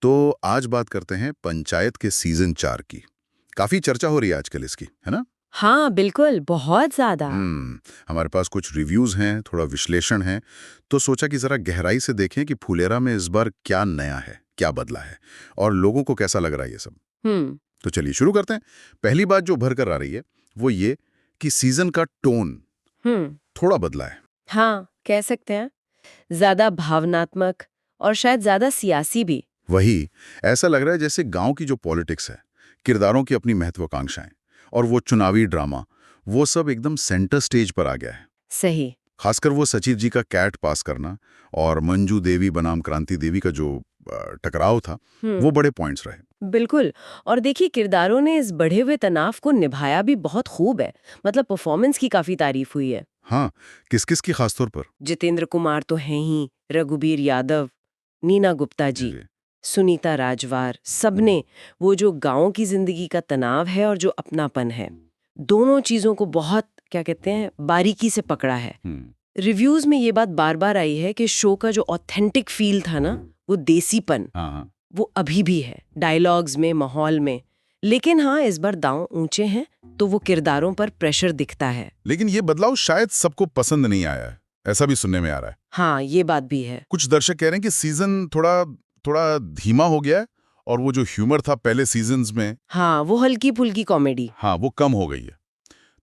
तो आज बात करते हैं पंचायत के सीजन 4 की। काफी चर्चा हो रही है आजकल इसकी, है ना? हाँ बिल्कुल, बहुत ज्यादा। हमारे पास कुछ रिव्यूज हैं, थोड़ा विश्लेषण है, तो सोचा कि जरा गहराई से देखें कि फुलेरा में इस बार क्या नया है, क्या बदला है और लोगों को कैसा लग रहा है ये सब। हम्म। तो चलिए शुरू करते हैं। पहली बात जो उभर कर आ रही है वो ये कि सीजन का टोन हम्म। थोड़ा बदला है। हाँ, कह सकते हैं। ज्यादा भावनात्मक और शायद ज्यादा सियासी भी। वही, ऐसा लग रहा है जैसे गांव की जो पॉलिटिक्स है, किरदारों की अपनी महत्वाकांक्षाएं और वो चुनावी ड्रामा, वो सब एकदम सेंटर स्टेज पर आ गया है। सही। खासकर वो सचिव जी का कैट पास करना और मंजू देवी बनाम क्रांति देवी का जो टकराव था, वो हम्म। बड़े पॉइंट्स रहे। बिल्कुल। और देखिए, किरदारों ने इस बढ़े हुए तनाव को निभाया भी बहुत खूब है। मतलब परफॉर्मेंस की काफी तारीफ हुई है। हाँ, किस किस की खासतौर पर? जितेंद्र कुमार तो हैं ही, रघुबीर यादव, नीना गुप्ता जी जी, जी। सुनीता राजवार, सबने वो जो गांव की जिंदगी का तनाव है और जो अपनापन है, दोनों चीजों को बहुत, क्या कहते हैं, बारीकी से पकड़ा है। रिव्यूज में ये बात बार बार आई है कि शो का जो ऑथेंटिक फील था ना, वो देसीपन, हाँ हाँ। वो अभी भी है, डायलॉग्स में, माहौल में। लेकिन हाँ, इस बार दांव ऊंचे हैं, तो वो किरदारों पर प्रेशर दिखता है। लेकिन ये बदलाव शायद सबको पसंद नहीं आया है, ऐसा भी सुनने में आ रहा है। हाँ, ये बात भी है। कुछ दर्शक कह रहे हैं कि सीजन थोड़ा थोड़ा धीमा हो गया है और वो जो ह्यूमर था पहले सीजन्स में, हाँ, वो हल्की फुल्की कॉमेडी। हाँ, वो कम हो गई है।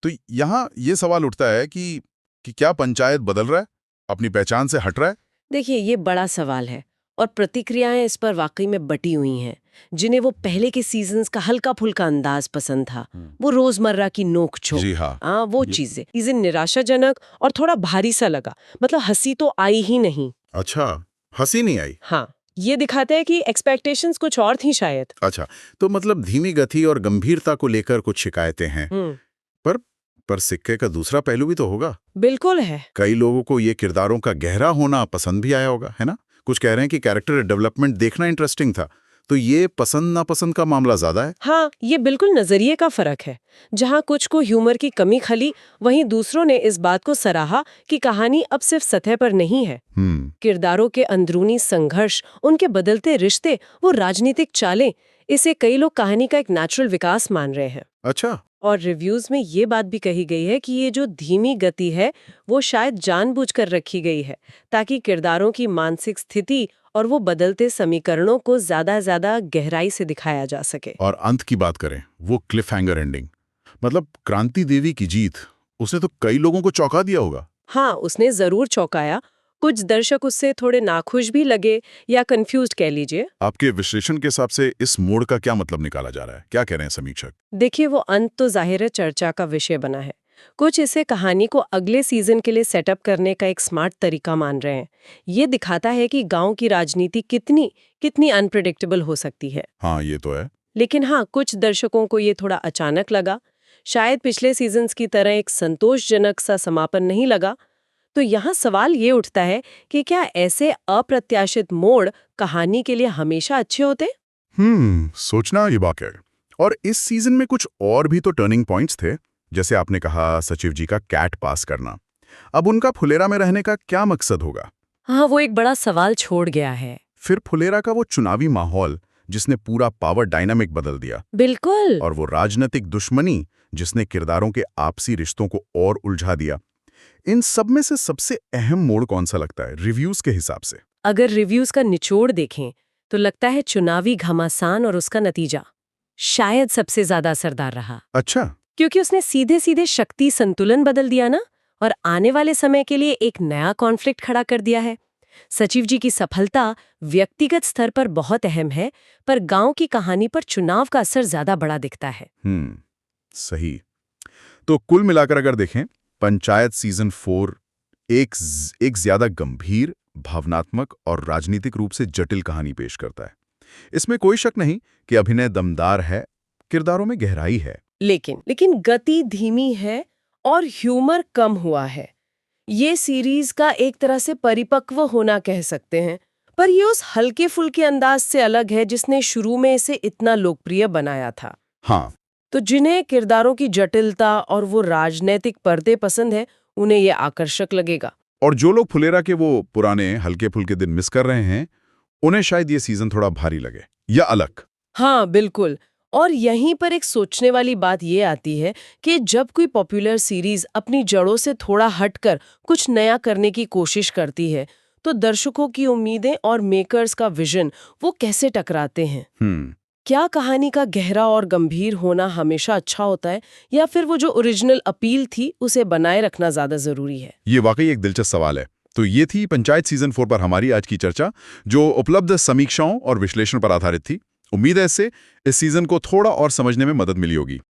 तो यहाँ ये सवाल उठता है कि क्या पंचायत बदल रहा है, अपनी पहचान से हट रहा है? देखिए, ये बड़ा सवाल है और प्रतिक्रियाएं इस पर वाकई में बटी हुई हैं। जिन्हें वो पहले के सीजन्स का हल्का फुल्का अंदाज पसंद था, वो रोजमर्रा की नोक जी झोंक, हाँ। हाँ, वो चीजें सीजन निराशाजनक और थोड़ा भारी सा लगा। मतलब हंसी तो आई ही नहीं। अच्छा, हंसी नहीं आई। हाँ, ये दिखाता है कि एक्सपेक्टेशंस कुछ और थी शायद। अच्छा, तो मतलब धीमी गति और गंभीरता को लेकर कुछ शिकायतें हैं। हम्म। पर पर सिक्के का दूसरा पहलू भी तो होगा। बिल्कुल है। कई लोगों को ये किरदारों का गहरा होना पसंद भी आया होगा, है ना? कुछ कह रहे हैं कि कैरेक्टर डेवलपमेंट देखना इंटरेस्टिंग था। तो ये पसंद नापसंद का मामला ज्यादा है। हाँ, ये बिल्कुल नजरिए का फर्क है। जहाँ कुछ को ह्यूमर की कमी खली, वहीं दूसरों ने इस बात को सराहा कि कहानी अब सिर्फ सतह पर नहीं है। किरदारों के अंदरूनी संघर्ष, उनके बदलते रिश्ते, वो राजनीतिक चालें, इसे कई लोग कहानी का एक नेचुरल विकास मान रहे हैं। अच्छा। और रिव्यूज में ये बात भी कही गई है कि ये जो धीमी गति है, वो शायद जानबूझकर रखी गई है, ताकि किरदारों की मानसिक स्थिति और वो बदलते समीकरणों को ज्यादा गहराई से दिखाया जा सके। और अंत की बात करें, वो क्लिफ हैंगर एंडिंग, मतलब क्रांति देवी की जीत, उसने तो कई लोगों को चौंका दिया होगा। हाँ, उसने जरूर चौंकाया। कुछ दर्शक उससे थोड़े नाखुश भी लगे या कंफ्यूज्ड कह लीजिए। आपके विश्लेषण के हिसाब से इस मोड़ का क्या मतलब निकाला जा रहा है, क्या कह रहे हैं समीक्षक? देखिए, वो अंत तो जाहिर है चर्चा का विषय बना है। कुछ इसे कहानी को अगले सीजन के लिए सेटअप करने का एक स्मार्ट तरीका मान रहे हैं। ये दिखाता है कि गांव की राजनीति कितनी कितनी अनप्रेडिक्टेबल हो सकती है। हाँ, ये तो है। लेकिन हाँ, कुछ दर्शकों को ये थोड़ा अचानक लगा। शायद पिछले सीजन्स की तरह एक संतोषजनक सा समापन नहीं लगा। तो यहाँ सवाल ये उठता है कि क्या ऐसे अप्रत्याशित मोड़ कहानी के लिए हमेशा अच्छे होते? सोचना ये बात है। और इस सीजन में कुछ और भी तो टर्निंग पॉइंट्स थे, जैसे आपने कहा सचिव जी का कैट पास करना। अब उनका फुलेरा में रहने का क्या मकसद होगा? हाँ, वो एक बड़ा सवाल छोड़ गया है। फिर फुलेरा का वो चुनावी माहौल जिसने पूरा पावर डायनामिक बदल दिया, बिल्कुल। और वो राजनीतिक दुश्मनी जिसने किरदारों के आपसी रिश्तों को और उलझा दिया। इन सब में से सबसे अहम मोड़ कौन सा लगता है रिव्यूज के हिसाब से? अगर रिव्यूज का निचोड़ देखें तो लगता है चुनावी घमासान और उसका नतीजा शायद सबसे ज्यादा असरदार रहा। अच्छा। क्योंकि उसने सीधे सीधे शक्ति संतुलन बदल दिया ना, और आने वाले समय के लिए एक नया कॉन्फ्लिक्ट खड़ा कर दिया है। सचिव जी की सफलता व्यक्तिगत स्तर पर बहुत अहम है, पर गांव की कहानी पर चुनाव का असर ज्यादा बड़ा दिखता है। सही। तो कुल मिलाकर अगर देखें, पंचायत सीजन 4 एक ज्यादा गंभीर, भावनात्मक और राजनीतिक रूप से जटिल कहानी पेश करता है। इसमें कोई शक नहीं कि अभिनय दमदार है, किरदारों में गहराई है। लेकिन गति धीमी है और ह्यूमर कम हुआ है। ये सीरीज का एक तरह से परिपक्व होना कह सकते हैं, पर ये उस हल्के फुल्के अंदाज से अलग है जिसने शुरू में इसे इतना लोकप्रिय बनाया था। हाँ। तो जिन्हें किरदारों की जटिलता और वो राजनैतिक पर्दे पसंद है, उन्हें ये आकर्षक लगेगा। और जो लोग फुलेरा के वो पुराने हल्के फुल्के दिन मिस कर रहे हैं, उन्हें शायद ये सीजन थोड़ा भारी लगे या अलग। हाँ बिल्कुल। और यहीं पर एक सोचने वाली बात ये आती है कि जब कोई पॉपुलर सीरीज अपनी जड़ों से थोड़ा हटकर कुछ नया करने की कोशिश करती है तो दर्शकों की उम्मीदें और मेकर्स का विजन वो कैसे टकराते हैं। क्या कहानी का गहरा और गंभीर होना हमेशा अच्छा होता है या फिर वो जो ओरिजिनल अपील थी उसे बनाए रखना ज्यादा जरूरी है? ये वाकई एक दिलचस्प सवाल है। तो ये थी पंचायत सीजन 4 पर हमारी आज की चर्चा, जो उपलब्ध समीक्षाओं और विश्लेषण पर आधारित थी। उम्मीद है इससे इस सीजन को थोड़ा और समझने में मदद मिली होगी।